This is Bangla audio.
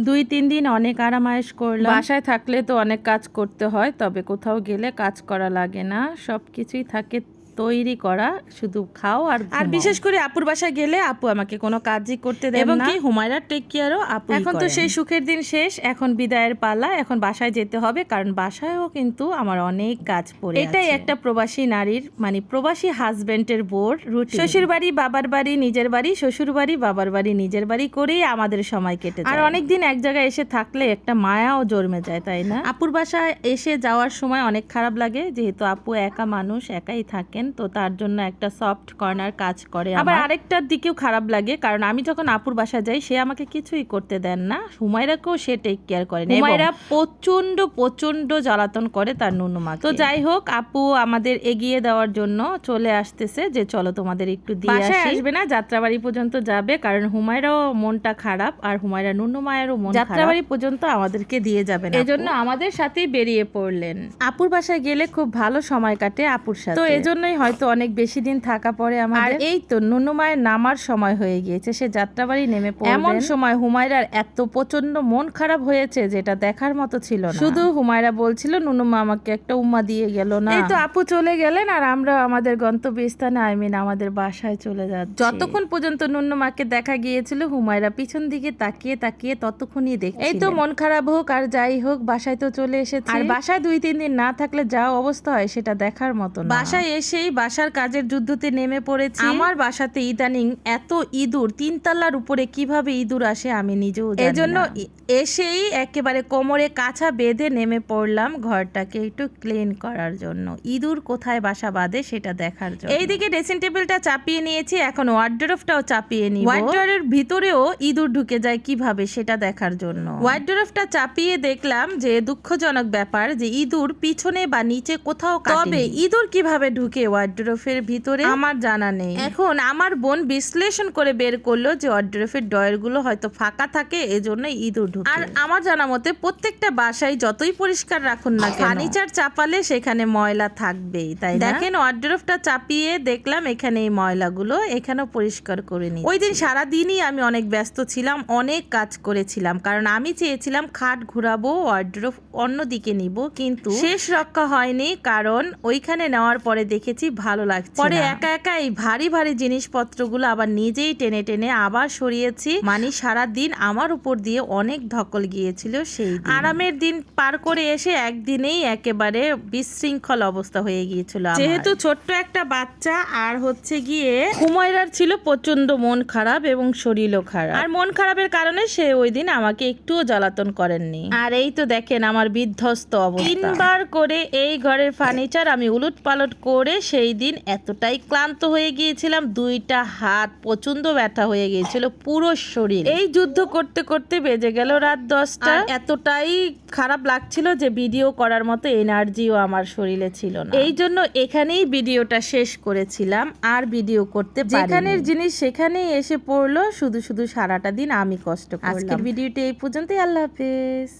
2-3 দিন অনেক আরামায়েশ করলাম। বাসায় থাকলে তো অনেক কাজ করতে হয়, তবে কোথাও গেলে কাজ করা লাগে না, সবকিছুই থাকে তৈরি করা, শুধু খাও আর ঘুমাও। আর বিশেষ করে আপুর বাসায় গেলে আপু আমাকে কোনো কাজই করতে দেন না, এবং কি হুমায়রার টেক কেয়ারও আপু। এখন তো সেই সুখের দিন শেষ, এখন বিদায়ের পালা, এখন বাসায় যেতে হবে, কারণ বাসায়ও কিন্তু আমার অনেক কাজ পড়ে আছে। এটাই একটা প্রবাসী নারীর, মানে প্রবাসী হাজবেন্ডের বোর রুটিন। শ্বশুর বাড়ি, বাবার বাড়ি, নিজের বাড়ি, শ্বশুর বাড়ি, বাবার বাড়ি, নিজের বাড়ি করেই আমাদের সময় কেটে যায়। আর অনেকদিন এক জায়গায় এসে থাকলে একটা মায়াও জন্মে যায়, তাই না? আপুর বাসায় এসে যাওয়ার সময় অনেক খারাপ লাগে, যেহেতু আপু একা মানুষ, একাই থাকেন, তো তার জন্য একটা সফট কর্নার কাজ করে। আবার আরেকটার দিকেও খারাপ লাগে, কারণ আমি যখন আপুর বাসায় যাই সে আমাকে কিছুই করতে দেন না, হুমায়রাকেও সে টেক কেয়ার করে না। হুমায়রা প্রচন্ড জ্বালাতন করে তার নুনুমাকে। তো যাই হোক, আপু আমাদের এগিয়ে দেওয়ার জন্য চলে আসতেছে যে চলো তোমাদের একটু দিয়ে আসি। আসবে না, যাত্রাবাড়ি পর্যন্ত যাবে, কারণ হুমায়রাও মনটা খারাপ, আর হুমায়রা নুনুমায়েরও মন খারাপ। যাত্রাবাড়ি পর্যন্ত আমাদেরকে দিয়ে যাবেন, এজন্য আমাদের সাথেই বেরিয়ে পড়লেন। আপুর বাসায় গেলে খুব ভালো সময় কাটে আপুর সাথে, তো এজন্যই হয়তো অনেক বেশি দিন থাকা পড়ে আমাদের। আর এই তো নুনুমায়ের নামার সময় হয়ে গিয়েছে, সে যাত্রাবাড়ি নেমে পড়বে। এমন সময় হুমায়রার এত প্রচন্ড মন খারাপ হয়েছে যেটা দেখার মতো ছিল না। শুধু হুমায়রা বলছিল নুনুমা আমাকে একটা উম্মা দিয়ে গেল না। এই তো আপু চলে গেলেন, আর আমরা আমাদের গন্তব্যস্থানে, আমাদের বাসায় চলে যাচ্ছি। যতক্ষণ পর্যন্ত নুনুমাকে দেখা গিয়েছিল হুমায়রা পিছন দিকে তাকিয়ে তাকিয়ে ততক্ষণই দেখছিল। এই তো মন খারাপ হোক আর যাই হোক, বাসায় তো চলে এসেছে। আর বাসায় 2-3 দিন না থাকলে যা অবস্থা হয় সেটা দেখার মতো না। বাসায় এসেই বাসার কাজের যুদ্ধতে নেমে পড়েছি। আমার বাসাতে ইদানিং এত ইঁদুর, 3 তলার উপরে কিভাবে ইঁদুর আসে আমি নিজেও জানি না। এজন্য এসেই একেবারে কোমরে কাছা বেঁধে নেমে পড়লাম ঘরটাকে একটু ক্লিন করার জন্য, ইঁদুর কোথায় বাসা বাঁধে সেটা দেখার জন্য। এইদিকে ড্রেসিং টেবিলটা চাপিয়ে নিয়েছি, এখন ওয়ার্ডরোবটাও চাপিয়ে নিব। ওয়ার্ডরোবের ভিতরেও ইঁদুর ঢুকে যায় কিভাবে সেটা দেখার জন্য। ওয়ার্ডরোবটা চাপিয়ে দেখলাম যে দুঃখজনক ব্যাপার, যে ইঁদুর পিছনে বা নিচে কোথাও কাটেনি। তবে ইঁদুর কিভাবে ঢুকে ওয়ার্ডরোবের ভিতরে আমার জানা নেই। এখন আমার বোন বিশ্লেষণ করে বের করলো যে ওয়ার্ডরোবের ডয়ারগুলো হয়তো ফাঁকা থাকে, এজন্য ইঁদুর ঢুকে। আর আমার জানা মতে প্রত্যেকটা বাসায় যতই পরিষ্কার রাখুন না কেন, ফার্নিচার চাপালে সেখানে ময়লা থাকবেই, তাই না? দেখেন ওয়ার্ডরোবটা চাপিয়ে দেখলাম এখানে এই ময়লাগুলো, এখানেও পরিষ্কার করে নিই। ওই দিন সারাদিনই আমি অনেক ব্যস্ত ছিলাম, অনেক কাজ করেছিলাম, কারণ আমি চেয়েছিলাম খাট ঘুরাবো, ওয়ার্ডরোব অন্যদিকে নিব, কিন্তু শেষ রক্ষা হয়নি, কারণ ওইখানে নেওয়ার পরে দেখেছি ভালো লাগছে। পরে একা একা এই ভারী ভারী জিনিসপত্রগুলো আবার নিজেই টেনে টেনে আবার সরিয়েছি, মানে সারাদিন আমার উপর দিয়ে অনেক ধকল গিয়েছিল। সেই আরামের দিন পার করে এসে একদিনেই একেবারে বিশৃঙ্খল অবস্থা হয়ে গিয়েছিল, যেহেতু ছোট্ট একটা বাচ্চা, আর হচ্ছে গিয়ে হুমায়রার ছিল প্রচন্ড মন খারাপ এবং শরীরও খারাপ। আর মন খারাপের কারণে সে ওই দিন আমাকে একটুও জ্বালাতন করেননি। আর এই তো দেখেন আমার বিধ্বস্ত অবস্থা। 3 বার করে এই ঘরের ফার্নিচার আমি উলট পালট করে সেই দিন এতটাই ক্লান্ত হয়ে গিয়েছিলাম, 2টা হাত প্রচন্ড ব্যথা হয়ে গিয়েছিল, পুরো শরীর। এই যুদ্ধ করতে করতে বেজে গেল রাত 10টা। এতটাই খারাপ লাগছিল যে ভিডিও করার মতো এনার্জিও আমার শরীরে ছিল না, এই জন্য এখানেই ভিডিওটা শেষ করেছিলাম, আর ভিডিও করতে পারিনি। যেখানের জিনিস সেখানেই এসে পড়লো, শুধু শুধু সারাটা দিন আমি কষ্ট করলাম। আজকের ভিডিওটি এই পর্যন্তই, আল্লাহ হাফেজ।